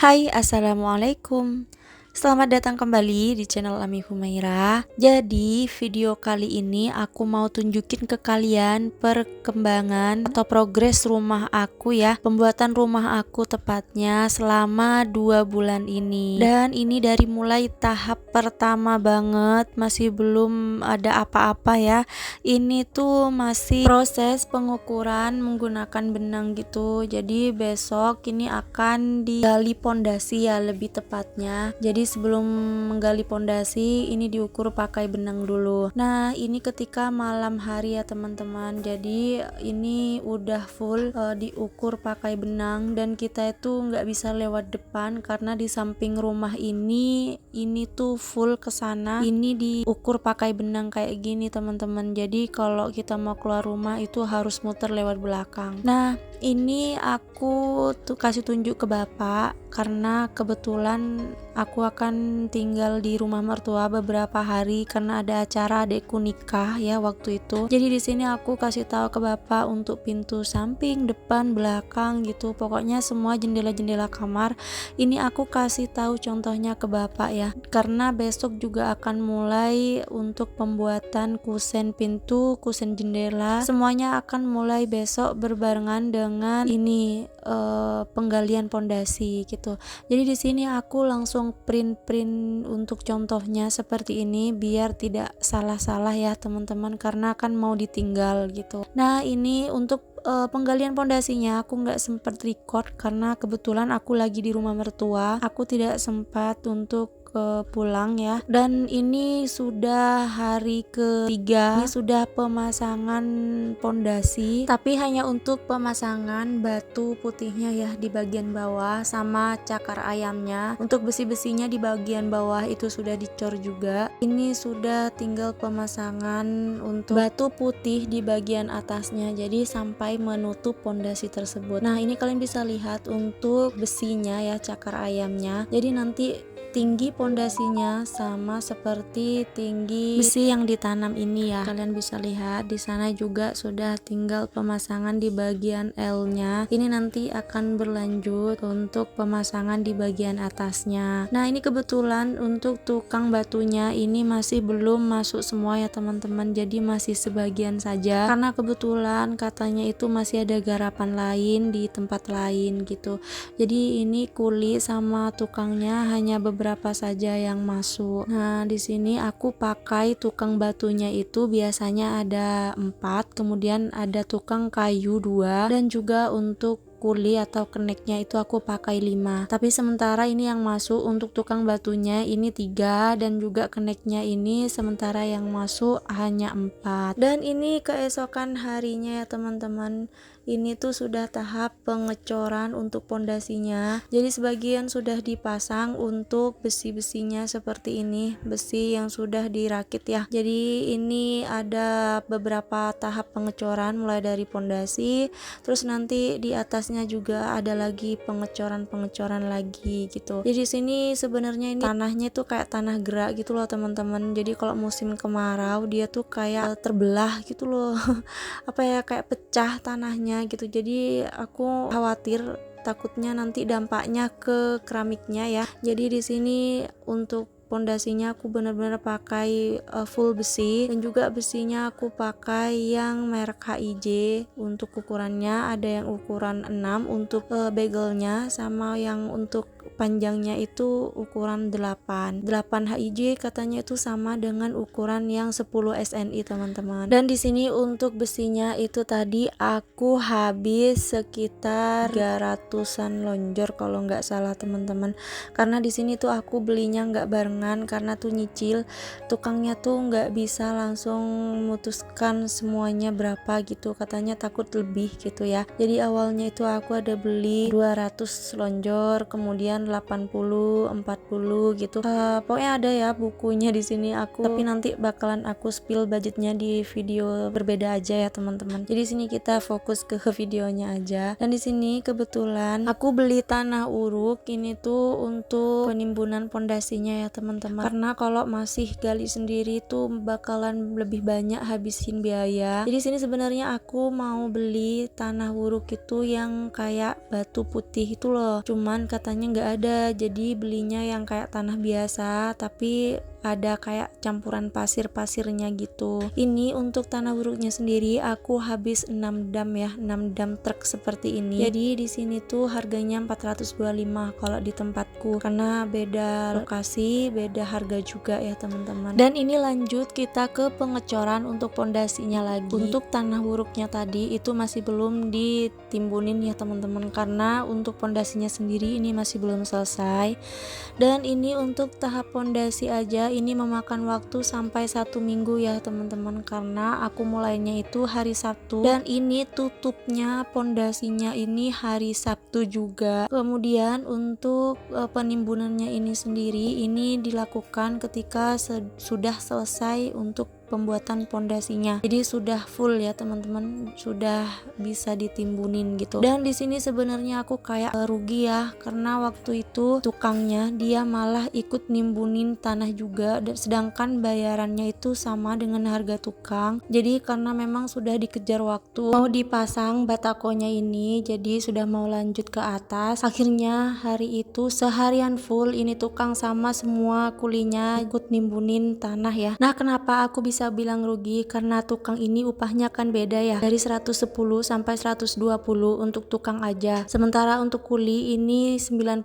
Hai, assalamualaikum. Selamat datang kembali di channel Ami Humaira. Jadi, video kali ini aku mau tunjukin ke kalian perkembangan atau progres rumah aku ya. Pembuatan rumah aku tepatnya selama 2 bulan ini. Dan ini dari mulai tahap pertama banget, masih belum ada apa-apa ya. Ini tuh masih proses pengukuran menggunakan benang gitu. Jadi besok ini akan digali pondasi ya, lebih tepatnya. Jadi sebelum menggali pondasi ini diukur pakai benang dulu. Nah, ini ketika malam hari ya teman-teman. Jadi ini udah full diukur pakai benang, dan kita itu nggak bisa lewat depan karena di samping rumah ini tuh full ke sana. Ini diukur pakai benang kayak gini teman-teman. Jadi kalau kita mau keluar rumah itu harus muter lewat belakang. Nah, ini aku tuh kasih tunjuk ke bapak karena kebetulan aku akan tinggal di rumah mertua beberapa hari karena ada acara adekku nikah ya waktu itu. Jadi di sini aku kasih tahu ke bapak untuk pintu samping, depan, belakang gitu. Pokoknya semua jendela-jendela kamar ini aku kasih tahu contohnya ke bapak ya. Karena besok juga akan mulai untuk pembuatan kusen pintu, kusen jendela. Semuanya akan mulai besok berbarengan dengan ini penggalian pondasi gitu. Jadi di sini aku langsung print untuk contohnya seperti ini biar tidak salah-salah ya teman-teman, karena kan mau ditinggal gitu. Nah, ini untuk penggalian pondasinya aku nggak sempat record karena kebetulan aku lagi di rumah mertua. Aku tidak sempat untuk pulang ya. Dan ini sudah hari ketiga, ini sudah pemasangan pondasi, tapi hanya untuk pemasangan batu putihnya ya di bagian bawah sama cakar ayamnya. Untuk besi-besinya di bagian bawah itu sudah dicor juga. Ini sudah tinggal pemasangan untuk batu putih di bagian atasnya, jadi sampai menutup pondasi tersebut. Nah, ini kalian bisa lihat untuk besinya ya, cakar ayamnya. Jadi nanti tinggi pondasinya sama seperti tinggi besi yang ditanam ini ya. Kalian bisa lihat di sana juga sudah tinggal pemasangan di bagian L-nya. Ini nanti akan berlanjut untuk pemasangan di bagian atasnya. Nah, ini kebetulan untuk tukang batunya ini masih belum masuk semua ya teman-teman. Jadi masih sebagian saja karena kebetulan katanya itu masih ada garapan lain di tempat lain gitu. Jadi ini kuli sama tukangnya hanya beberapa saja yang masuk. Nah, di sini aku pakai tukang batunya itu biasanya ada 4, kemudian ada tukang kayu 2, dan juga untuk kuli atau keneknya itu aku pakai 5. Tapi sementara ini yang masuk untuk tukang batunya ini 3, dan juga keneknya ini sementara yang masuk hanya 4. Dan ini keesokan harinya ya teman-teman. Ini tuh sudah tahap pengecoran untuk pondasinya. Jadi sebagian sudah dipasang untuk besi-besinya seperti ini, besi yang sudah dirakit ya. Jadi ini ada beberapa tahap pengecoran mulai dari pondasi, terus nanti di atasnya juga ada lagi pengecoran lagi gitu. Jadi di sini sebenarnya ini tanahnya tuh kayak tanah gerak gitu loh teman-teman. Jadi kalau musim kemarau dia tuh kayak terbelah gitu loh. Apa ya, kayak pecah tanahnya gitu. Jadi aku khawatir takutnya nanti dampaknya ke keramiknya ya. Jadi di sini untuk pondasinya aku benar-benar pakai full besi, dan juga besinya aku pakai yang merek HIJ. Untuk ukurannya ada yang ukuran 6 untuk begelnya, sama yang untuk panjangnya itu ukuran 8 HIJ katanya itu sama dengan ukuran yang 10 SNI teman-teman. Dan di sini untuk besinya itu tadi aku habis sekitar 300-an lonjor kalau nggak salah teman-teman, karena di sini tuh aku belinya nggak barengan karena tuh nyicil, tukangnya tuh nggak bisa langsung memutuskan semuanya berapa gitu, katanya takut lebih gitu ya. Jadi awalnya itu aku ada beli 200 lonjor, kemudian 80, 40 gitu. Pokoknya ada ya bukunya di sini aku. Tapi nanti bakalan aku spill budgetnya di video berbeda aja ya teman-teman. Jadi sini kita fokus ke videonya aja. Dan di sini kebetulan aku beli tanah uruk ini tuh untuk penimbunan pondasinya ya teman-teman. teman-teman, karena kalau masih gali sendiri tuh bakalan lebih banyak habisin biaya. Jadi sini sebenarnya aku mau beli tanah wuruk itu yang kayak batu putih itu loh, cuman katanya nggak ada, jadi belinya yang kayak tanah biasa tapi ada kayak campuran pasir-pasirnya gitu. Ini untuk tanah wuruknya sendiri aku habis 6 dam ya, 6 dam truk seperti ini. Jadi di sini tuh harganya 425 kalau di tempatku, karena beda lokasi, beda harga juga ya teman-teman. Dan ini lanjut kita ke pengecoran untuk pondasinya lagi. Untuk tanah wuruknya tadi itu masih belum ditimbunin ya teman-teman, karena untuk pondasinya sendiri ini masih belum selesai. Dan ini untuk tahap pondasi aja ini memakan waktu sampai 1 minggu ya teman-teman, karena aku mulainya itu hari Sabtu dan ini tutupnya pondasinya ini hari Sabtu juga. Kemudian untuk penimbunannya ini sendiri ini dilakukan ketika sudah selesai untuk pembuatan pondasinya. Jadi sudah full ya teman-teman, sudah bisa ditimbunin gitu. Dan di sini sebenarnya aku kayak rugi ya, karena waktu itu tukangnya dia malah ikut nimbunin tanah juga, dan sedangkan bayarannya itu sama dengan harga tukang. Jadi karena memang sudah dikejar waktu mau dipasang batakonya ini, jadi sudah mau lanjut ke atas. Akhirnya hari itu seharian full ini tukang sama semua kulinya ikut nimbunin tanah ya. Nah, kenapa aku bisa bilang rugi? Karena tukang ini upahnya kan beda ya, dari 110 sampai 120 untuk tukang aja, sementara untuk kuli ini 90.000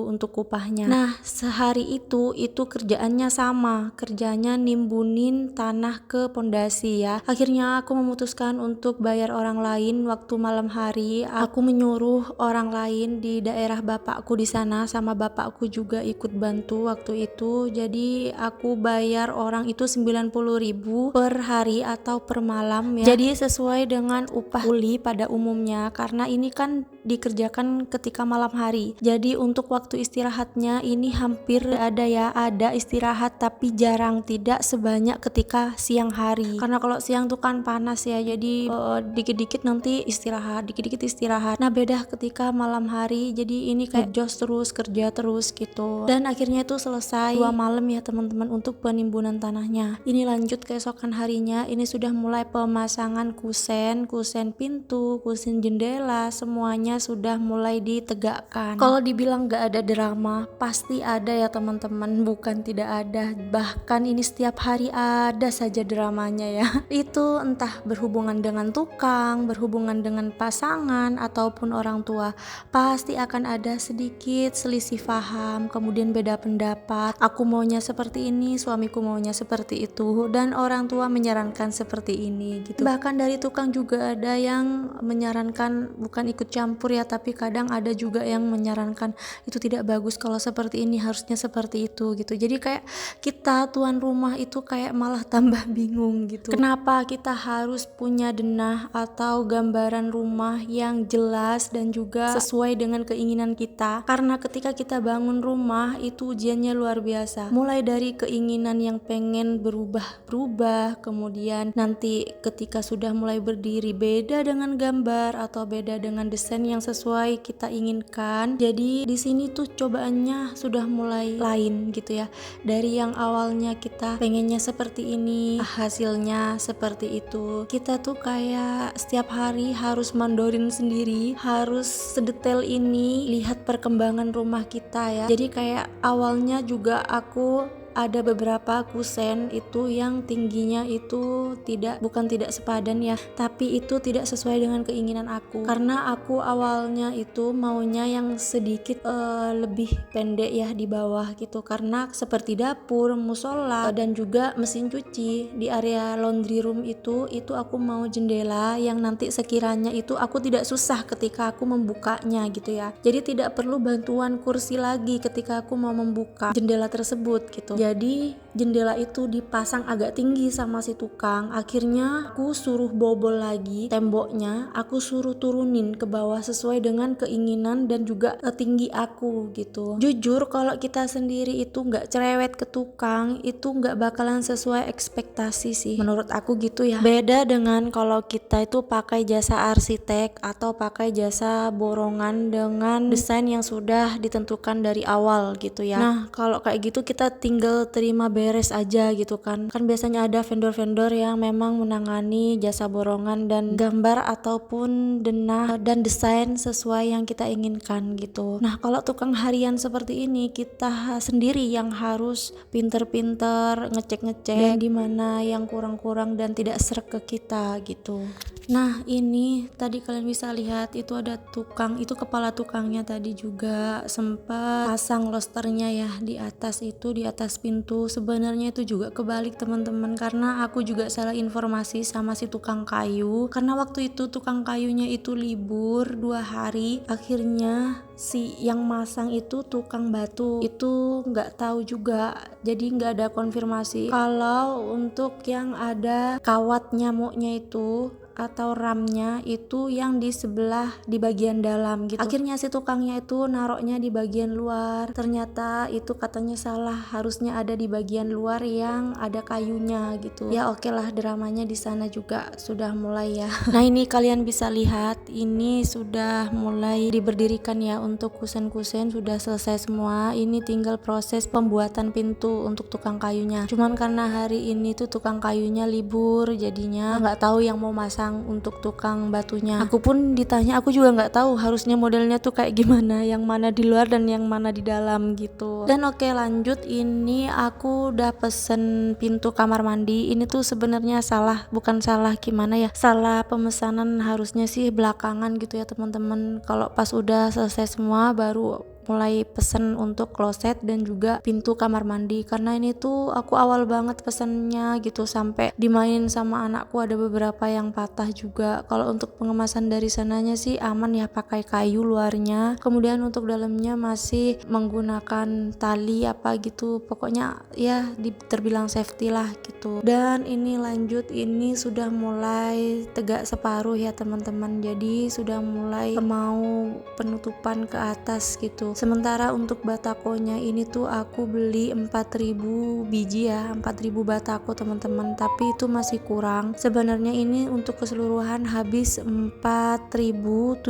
untuk upahnya. Nah, sehari itu kerjaannya sama, kerjanya nimbunin tanah ke pondasi ya. Akhirnya aku memutuskan untuk bayar orang lain waktu malam hari. Aku menyuruh orang lain di daerah bapakku di sana, sama bapakku juga ikut bantu waktu itu. Jadi aku bayar orang itu 90.000 per hari atau per malam ya. Jadi sesuai dengan upah kuli pada umumnya, karena ini kan dikerjakan ketika malam hari. Jadi untuk waktu istirahatnya ini hampir ada ya, ada istirahat tapi jarang, tidak sebanyak ketika siang hari. Karena kalau siang tuh kan panas ya, jadi dikit-dikit nanti istirahat, dikit-dikit istirahat. Nah, beda ketika malam hari, jadi ini kayak jos terus, kerja terus gitu. Dan akhirnya itu selesai 2 malam ya teman-teman untuk penimbunan tanahnya. Ini lanjut keesokan harinya, ini sudah mulai pemasangan kusen pintu, kusen jendela, semuanya sudah mulai ditegakkan. Kalau dibilang gak ada drama, pasti ada ya teman-teman, bukan tidak ada. Bahkan ini setiap hari ada saja dramanya ya. Itu entah berhubungan dengan tukang, berhubungan dengan pasangan, ataupun orang tua. Pasti akan ada sedikit selisih paham, kemudian beda pendapat. Aku maunya seperti ini, suamiku maunya seperti itu, dan orang tua menyarankan seperti ini gitu. Bahkan dari tukang juga ada yang menyarankan bukan ikut campur ya, tapi kadang ada juga yang menyarankan itu tidak bagus kalau seperti ini, harusnya seperti itu gitu. Jadi kayak kita tuan rumah itu kayak malah tambah bingung gitu. Kenapa kita harus punya denah atau gambaran rumah yang jelas dan juga sesuai dengan keinginan kita? Karena ketika kita bangun rumah itu ujiannya luar biasa. Mulai dari keinginan yang pengen berubah, kemudian nanti ketika sudah mulai berdiri beda dengan gambar atau beda dengan desain yang sesuai kita inginkan. Jadi di sini tuh cobaannya sudah mulai lain gitu ya. Dari yang awalnya kita pengennya seperti ini, hasilnya seperti itu. Kita tuh kayak setiap hari harus mandorin sendiri, harus sedetail ini lihat perkembangan rumah kita ya. Jadi kayak awalnya juga aku ada beberapa kusen itu yang tingginya itu bukan tidak sepadan ya, tapi itu tidak sesuai dengan keinginan aku, karena aku awalnya itu maunya yang sedikit lebih pendek ya di bawah gitu, karena seperti dapur, musola, dan juga mesin cuci. Di area laundry room itu aku mau jendela yang nanti sekiranya itu aku tidak susah ketika aku membukanya gitu ya, jadi tidak perlu bantuan kursi lagi ketika aku mau membuka jendela tersebut gitu. Jadi jendela itu dipasang agak tinggi sama si tukang. Akhirnya aku suruh bobol lagi temboknya, aku suruh turunin ke bawah sesuai dengan keinginan dan juga tinggi aku gitu. Jujur kalau kita sendiri itu nggak cerewet ke tukang, itu nggak bakalan sesuai ekspektasi sih menurut aku gitu ya. Beda dengan kalau kita itu pakai jasa arsitek atau pakai jasa borongan dengan desain yang sudah ditentukan dari awal gitu ya. Nah kalau kayak gitu kita tinggal terima beres aja gitu kan biasanya ada vendor-vendor yang memang menangani jasa borongan dan gambar ataupun denah dan desain sesuai yang kita inginkan gitu. Nah kalau tukang harian seperti ini kita sendiri yang harus pinter-pinter ngecek-ngecek dan dimana yang kurang-kurang dan tidak srek ke kita gitu. Nah ini tadi kalian bisa lihat itu ada tukang, itu kepala tukangnya tadi juga sempat pasang losternya ya di atas itu, di atas pintu. Sebenarnya itu juga kebalik teman-teman, karena aku juga salah informasi sama si tukang kayu, karena waktu itu tukang kayunya itu libur 2 hari. Akhirnya si yang masang itu tukang batu itu nggak tahu juga, jadi nggak ada konfirmasi kalau untuk yang ada kawat nyamuknya itu atau ramnya itu yang di sebelah di bagian dalam gitu. Akhirnya si tukangnya itu naroknya di bagian luar, ternyata itu katanya salah, harusnya ada di bagian luar yang ada kayunya gitu ya. Oke lah, dramanya di sana juga sudah mulai ya. Nah ini kalian bisa lihat ini sudah mulai diberdirikan ya, untuk kusen-kusen sudah selesai semua, ini tinggal proses pembuatan pintu untuk tukang kayunya. Cuman karena hari ini tuh tukang kayunya libur, jadinya nggak tahu yang mau masang untuk tukang batunya. Aku pun ditanya, aku juga nggak tahu harusnya modelnya tuh kayak gimana, yang mana di luar dan yang mana di dalam gitu. Dan oke lanjut, ini aku udah pesen pintu kamar mandi. Ini tuh sebenarnya bukan salah gimana ya, salah pemesanan, harusnya sih belakangan gitu ya teman-teman. Kalau pas udah selesai semua baru mulai pesen untuk kloset dan juga pintu kamar mandi, karena ini tuh aku awal banget pesennya gitu, sampai dimainin sama anakku, ada beberapa yang patah juga. Kalau untuk pengemasan dari sananya sih aman ya, pakai kayu luarnya, kemudian untuk dalamnya masih menggunakan tali apa gitu, pokoknya ya terbilang safety lah gitu. Dan ini lanjut, ini sudah mulai tegak separuh ya teman-teman, jadi sudah mulai mau penutupan ke atas gitu. Sementara untuk batakonya ini tuh aku beli 4.000 biji ya, 4.000 batako teman-teman, tapi itu masih kurang. Sebenarnya ini untuk keseluruhan habis 4.750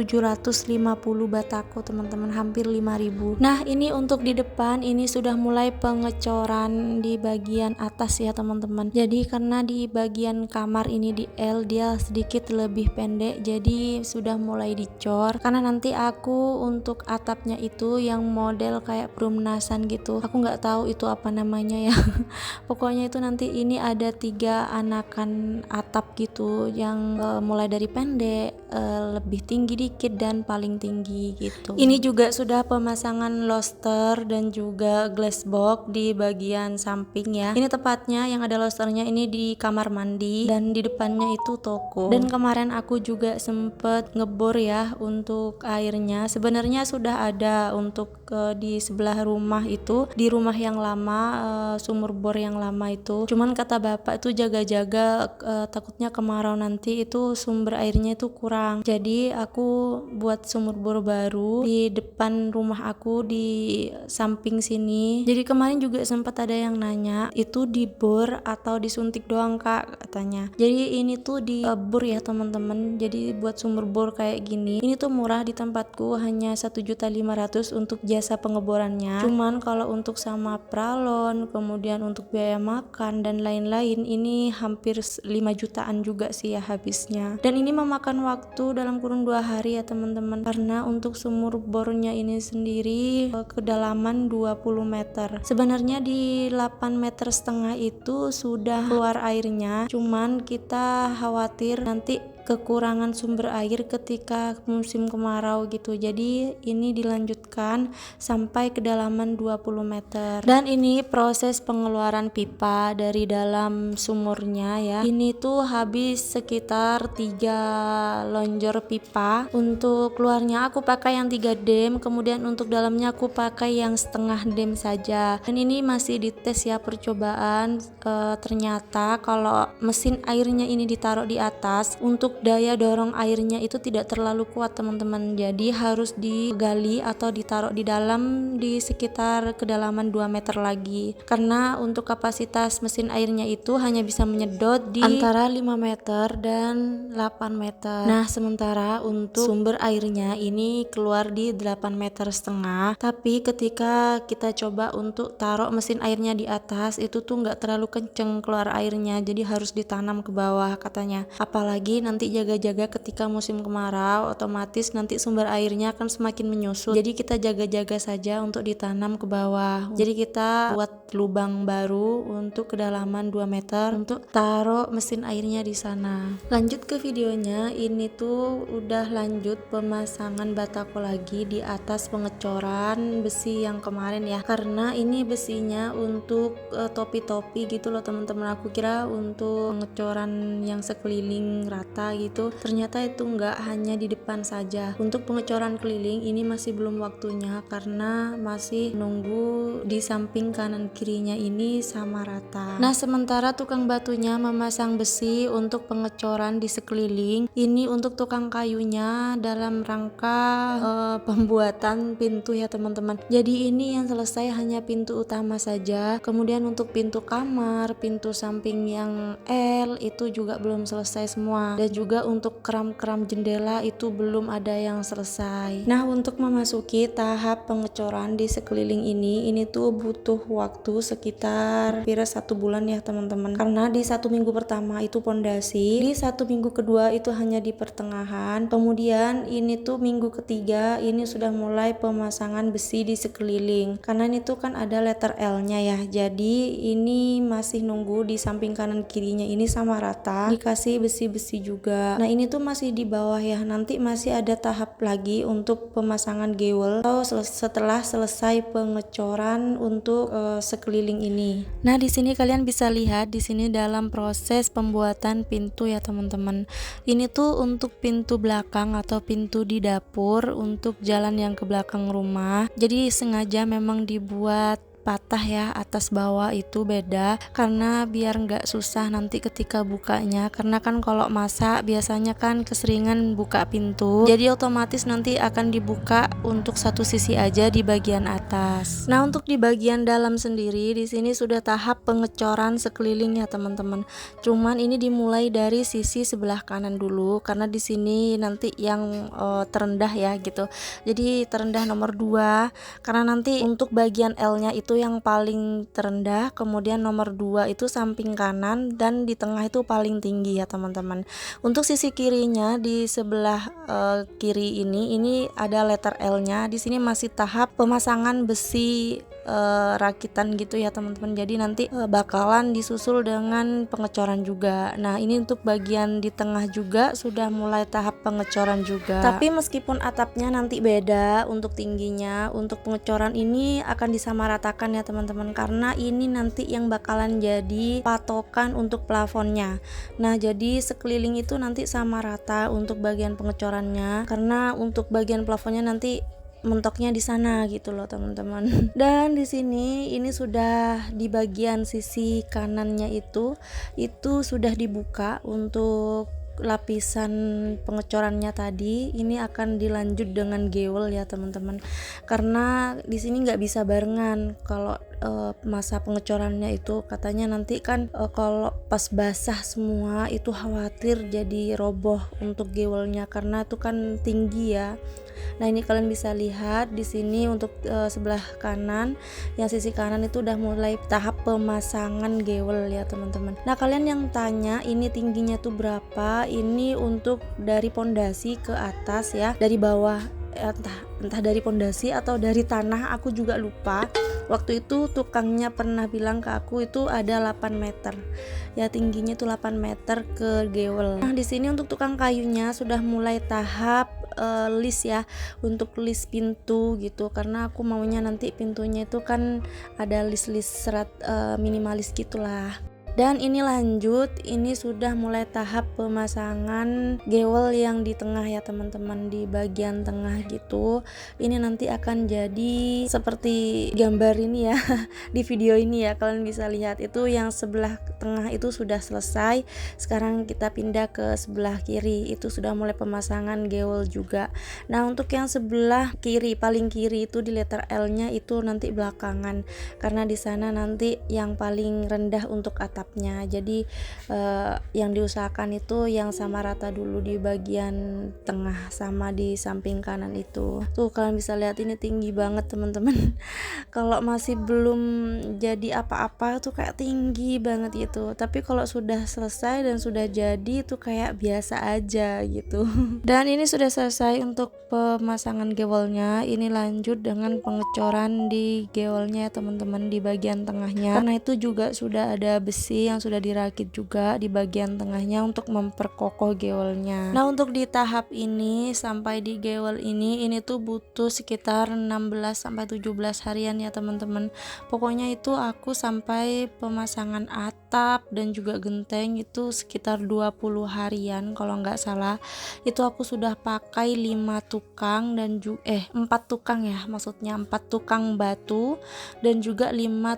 batako teman-teman, hampir 5.000. Nah ini untuk di depan ini sudah mulai pengecoran di bagian atas ya teman-teman. Jadi karena di bagian kamar ini di L dia sedikit lebih pendek, jadi sudah mulai dicor. Karena nanti aku untuk atapnya itu yang model kayak perumnasan gitu, aku nggak tahu itu apa namanya ya. Pokoknya itu nanti ini ada 3 anakan atap gitu, yang mulai dari pendek, lebih tinggi dikit, dan paling tinggi gitu. Ini juga sudah pemasangan loster dan juga glass box di bagian samping ya. Ini tepatnya yang ada losternya ini di kamar mandi, dan di depannya itu toko. Dan kemarin aku juga sempet ngebor ya untuk airnya. Sebenarnya sudah ada untuk di sebelah rumah itu, di rumah yang lama, sumur bor yang lama itu. Cuman kata bapak itu jaga-jaga, takutnya kemarau nanti itu sumber airnya itu kurang. Jadi aku buat sumur bor baru di depan rumah aku di samping sini. Jadi kemarin juga sempat ada yang nanya, itu dibor atau disuntik doang kak katanya. Jadi ini tuh dibor ya teman-teman. Jadi buat sumur bor kayak gini, ini tuh murah di tempatku, hanya 1.500.000 untuk jasa pengeborannya. Cuman kalau untuk sama pralon, kemudian untuk biaya makan dan lain-lain, ini hampir 5 jutaan juga sih ya habisnya. Dan ini memakan waktu dalam kurun 2 hari ya teman-teman, karena untuk sumur bornya ini sendiri kedalaman 20 meter. Sebenarnya di 8,5 meter itu sudah keluar airnya, cuman kita khawatir nanti kekurangan sumber air ketika musim kemarau gitu. Jadi ini dilanjutkan sampai kedalaman 20 meter. Dan ini proses pengeluaran pipa dari dalam sumurnya ya. Ini tuh habis sekitar 3 lonjor pipa. Untuk keluarnya aku pakai yang 3 dem, kemudian untuk dalamnya aku pakai yang setengah dem saja. Dan ini masih dites ya, percobaan. Ternyata kalau mesin airnya ini ditaruh di atas, untuk daya dorong airnya itu tidak terlalu kuat teman-teman. Jadi harus digali atau ditaruh di dalam di sekitar kedalaman 2 meter lagi. Karena untuk kapasitas mesin airnya itu hanya bisa menyedot di antara 5 meter dan 8 meter. Nah, sementara untuk sumber airnya ini keluar di 8 meter setengah. Tapi ketika kita coba untuk taruh mesin airnya di atas, itu tuh nggak terlalu kenceng keluar airnya. Jadi harus ditanam ke bawah katanya. Apalagi nanti jaga-jaga ketika musim kemarau, otomatis nanti sumber airnya akan semakin menyusut. Jadi kita jaga-jaga saja untuk ditanam ke bawah. Jadi kita buat lubang baru untuk kedalaman 2 meter untuk taruh mesin airnya di sana. Lanjut ke videonya, ini tuh udah lanjut pemasangan batako lagi di atas pengecoran besi yang kemarin ya. Karena ini besinya untuk topi-topi gitu loh teman-teman. Aku kira untuk pengecoran yang sekeliling rata gitu, ternyata itu enggak, hanya di depan saja. Untuk pengecoran keliling ini masih belum waktunya karena masih nunggu di samping kanan kirinya ini sama rata. Nah, sementara tukang batunya memasang besi untuk pengecoran di sekeliling, ini untuk tukang kayunya dalam rangka pembuatan pintu ya teman-teman. Jadi ini yang selesai hanya pintu utama saja. Kemudian untuk pintu kamar, pintu samping yang L itu juga belum selesai semua. Dan juga untuk keram-keram jendela itu belum ada yang selesai. Nah, untuk memasuki tahap pengecoran di sekeliling ini tuh butuh waktu sekitar hampir 1 bulan ya teman-teman. Karena di 1 minggu pertama itu pondasi, di 1 minggu kedua itu hanya di pertengahan, kemudian ini tuh minggu ketiga ini sudah mulai pemasangan besi di sekeliling. Karena ini tuh kan ada letter L-nya ya. Jadi ini masih nunggu di samping kanan kirinya ini sama rata, dikasih besi-besi juga. Nah, ini tuh masih di bawah ya. Nanti masih ada tahap lagi untuk pemasangan gewel atau setelah selesai pengecoran untuk sekeliling ini. Nah, di sini kalian bisa lihat di sini dalam proses pembuatan pintu ya teman-teman. Ini tuh untuk pintu belakang atau pintu di dapur untuk jalan yang ke belakang rumah. Jadi sengaja memang dibuat patah ya, atas bawah itu beda karena biar nggak susah nanti ketika bukanya. Karena kan kalau masak biasanya kan keseringan buka pintu, jadi otomatis nanti akan dibuka untuk satu sisi aja di bagian atas. Nah, untuk di bagian dalam sendiri di sini sudah tahap pengecoran sekeliling ya teman-teman. Cuman ini dimulai dari sisi sebelah kanan dulu karena di sini nanti yang terendah ya gitu. Jadi terendah nomor 2 karena nanti untuk bagian L-nya itu yang paling terendah, kemudian nomor 2 itu samping kanan, dan di tengah itu paling tinggi ya teman-teman. Untuk sisi kirinya di sebelah kiri ini ada letter L-nya. Di sini masih tahap pemasangan besi rakitan gitu ya teman-teman. Jadi nanti bakalan disusul dengan pengecoran juga. Nah, ini untuk bagian di tengah juga sudah mulai tahap pengecoran juga. Tapi meskipun atapnya nanti beda untuk tingginya, untuk pengecoran ini akan disamaratakan ya teman-teman, karena ini nanti yang bakalan jadi patokan untuk plafonnya. Nah, jadi sekeliling itu nanti sama rata untuk bagian pengecorannya, karena untuk bagian plafonnya nanti mentoknya di sana gitu loh teman-teman. Dan di sini ini sudah di bagian sisi kanannya itu sudah dibuka untuk lapisan pengecorannya tadi. Ini akan dilanjut dengan gewel ya teman-teman, karena di sini nggak bisa barengan. Kalau masa pengecorannya itu katanya nanti kan kalau pas basah semua itu khawatir jadi roboh untuk gewelnya karena itu kan tinggi ya. Nah, ini kalian bisa lihat di sini untuk sebelah kanan, yang sisi kanan itu udah mulai tahap pemasangan gewel ya teman-teman. Nah, kalian yang tanya ini tingginya tuh berapa? Ini untuk dari pondasi ke atas ya, dari bawah entah dari pondasi atau dari tanah, aku juga lupa. Waktu itu tukangnya pernah bilang ke aku itu ada 8 meter. Ya tingginya itu 8 meter ke gewel. Nah, di sini untuk tukang kayunya sudah mulai tahap list ya, untuk list pintu gitu, karena aku maunya nanti pintunya itu kan ada list-list serat minimalis gitulah. Dan ini lanjut, ini sudah mulai tahap pemasangan gewel yang di tengah ya teman-teman, di bagian tengah gitu. Ini nanti akan jadi seperti gambar ini ya di video ini ya, kalian bisa lihat itu yang sebelah tengah itu sudah selesai. Sekarang kita pindah ke sebelah kiri, itu sudah mulai pemasangan gewel juga. Nah, untuk yang sebelah kiri, paling kiri itu di letter L-nya itu nanti belakangan, karena di sana nanti yang paling rendah untuk atap. Jadi yang diusahakan itu yang sama rata dulu di bagian tengah sama di samping kanan itu. Tuh kalian bisa lihat ini tinggi banget teman-teman. Kalau masih belum jadi apa-apa tuh kayak tinggi banget gitu. Tapi kalau sudah selesai dan sudah jadi itu kayak biasa aja gitu. Dan ini sudah selesai untuk pemasangan gewelnya. Ini lanjut dengan pengecoran di gewelnya ya teman-teman, di bagian tengahnya. Karena itu juga sudah ada besi yang sudah dirakit juga di bagian tengahnya untuk memperkokoh gewelnya. Nah, untuk di tahap ini sampai di gewel ini tuh butuh sekitar 16 sampai 17 harian ya teman-teman. Pokoknya itu aku sampai pemasangan atap dan juga genteng itu sekitar 20 harian kalau nggak salah. Itu aku sudah pakai 5 tukang dan 4 tukang ya, maksudnya 4 tukang batu dan juga 5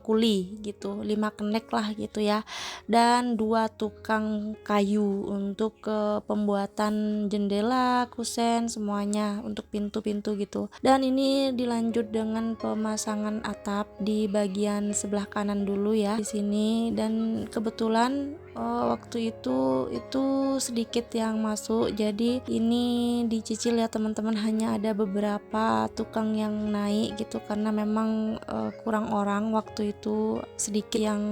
kuli gitu, 5 kenek lah gitu ya, dan 2 tukang kayu untuk pembuatan jendela, kusen, semuanya untuk pintu-pintu gitu. Dan ini dilanjut dengan pemasangan atap di bagian sebelah kanan dulu ya di sini. Dan kebetulan waktu itu sedikit yang masuk, jadi ini dicicil ya teman-teman, hanya ada beberapa tukang yang naik gitu karena memang kurang orang waktu itu, sedikit yang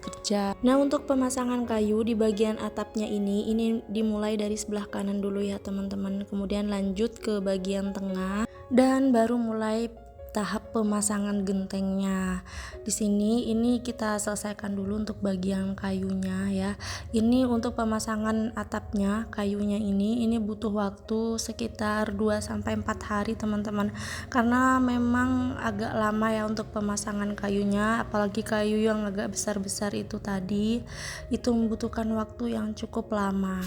kerja. Nah, untuk pemasangan kayu di bagian atapnya ini dimulai dari sebelah kanan dulu ya teman-teman, kemudian lanjut ke bagian tengah dan baru mulai tahap pemasangan gentengnya. Di sini ini kita selesaikan dulu untuk bagian kayunya ya. Ini untuk pemasangan atapnya, kayunya ini butuh waktu sekitar 2 sampai 4 hari teman-teman. Karena memang agak lama ya untuk pemasangan kayunya, apalagi kayu yang agak besar-besar itu tadi, itu membutuhkan waktu yang cukup lama.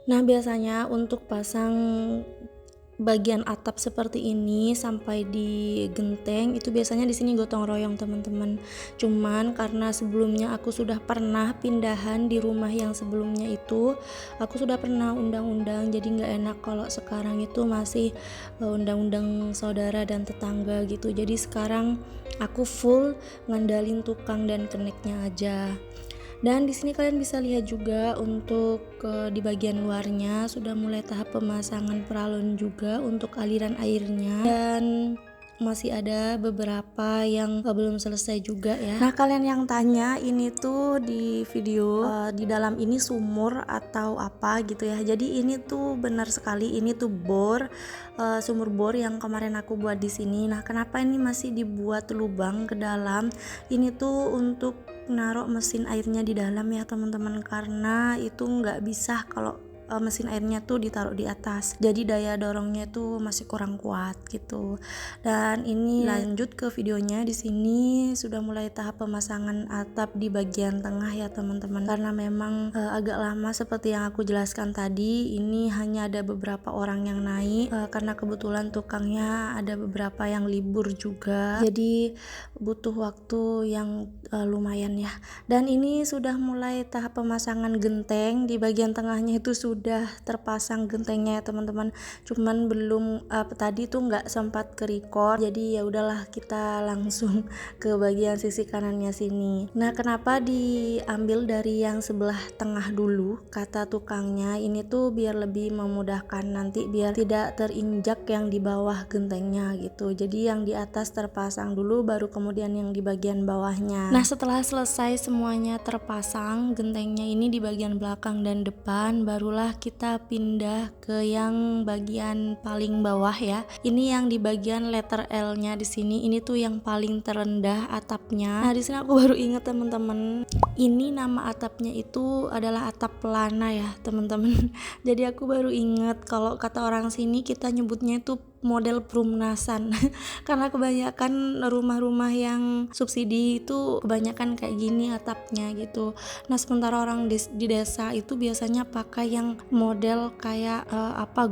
Nah, biasanya untuk pasang bagian atap seperti ini sampai di genteng itu biasanya di sini gotong royong teman-teman. Cuman karena sebelumnya aku sudah pernah pindahan di rumah yang sebelumnya itu, aku sudah pernah undang-undang, jadi nggak enak kalau sekarang itu masih undang-undang saudara dan tetangga gitu. Jadi sekarang aku full ngandalin tukang dan keneknya aja. Dan di sini kalian bisa lihat juga untuk di bagian luarnya sudah mulai tahap pemasangan peralon juga untuk aliran airnya, dan masih ada beberapa yang belum selesai juga ya. Nah, kalian yang tanya ini tuh di video di dalam ini sumur atau apa gitu ya. Jadi ini tuh benar sekali, ini tuh sumur bor yang kemarin aku buat di sini. Nah, kenapa ini masih dibuat lubang ke dalam? Ini tuh untuk naruh mesin airnya di dalam ya teman-teman, karena itu nggak bisa kalau mesin airnya tuh ditaruh di atas, jadi daya dorongnya tuh masih kurang kuat gitu. Dan ini lanjut ke videonya. Di sini sudah mulai tahap pemasangan atap di bagian tengah ya teman-teman, karena memang agak lama seperti yang aku jelaskan tadi. Ini hanya ada beberapa orang yang naik karena kebetulan tukangnya ada beberapa yang libur juga, jadi butuh waktu yang lumayan ya. Dan ini sudah mulai tahap pemasangan genteng. Di bagian tengahnya itu sudah terpasang gentengnya ya teman-teman, cuman belum tadi tuh nggak sempat ke record, jadi ya udahlah kita langsung ke bagian sisi kanannya sini. Nah, kenapa diambil dari yang sebelah tengah dulu kata tukangnya, ini tuh biar lebih memudahkan nanti, biar tidak terinjak yang di bawah gentengnya gitu. Jadi yang di atas terpasang dulu, baru kemudian yang di bagian bawahnya. Nah, setelah selesai semuanya terpasang gentengnya ini di bagian belakang dan depan, barulah bawah, kita pindah ke yang bagian paling bawah ya. Ini yang di bagian letter L-nya di sini. Ini tuh yang paling terendah atapnya. Nah, di sini aku baru ingat teman-teman. Ini nama atapnya itu adalah atap pelana ya, teman-teman. Jadi aku baru ingat kalau kata orang sini kita nyebutnya itu model perumnasan karena kebanyakan rumah-rumah yang subsidi itu kebanyakan kayak gini atapnya gitu. Nah, sementara orang di desa itu biasanya pakai yang model kayak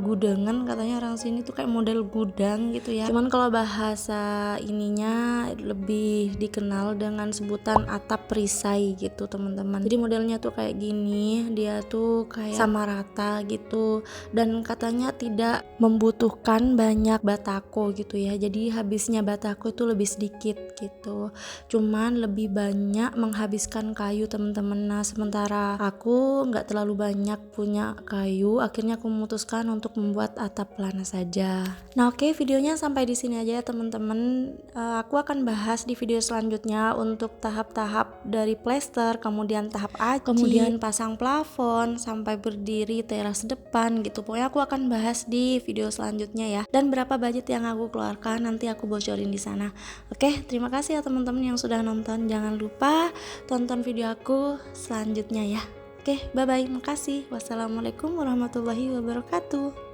gudangan, katanya orang sini tuh kayak model gudang gitu ya. Cuman kalau bahasa ininya lebih dikenal dengan sebutan atap perisai gitu teman-teman. Jadi modelnya tuh kayak gini, dia tuh kayak sama rata gitu, dan katanya tidak membutuhkan banyak batako gitu ya. Jadi habisnya batako itu lebih sedikit gitu, cuman lebih banyak menghabiskan kayu teman-teman. Nah, sementara aku nggak terlalu banyak punya kayu, akhirnya aku memutuskan untuk membuat atap pelana saja. Nah, oke, videonya sampai di sini aja ya teman-teman. Aku akan bahas di video selanjutnya untuk tahap-tahap dari plester, kemudian tahap aci, kemudian pasang plafon sampai berdiri teras depan gitu. Pokoknya aku akan bahas di video selanjutnya ya. Dan berapa budget yang aku keluarkan nanti aku bocorin di sana. Oke, terima kasih ya teman-teman yang sudah nonton. Jangan lupa tonton video aku selanjutnya ya. Oke, bye bye. Makasih. Wassalamualaikum warahmatullahi wabarakatuh.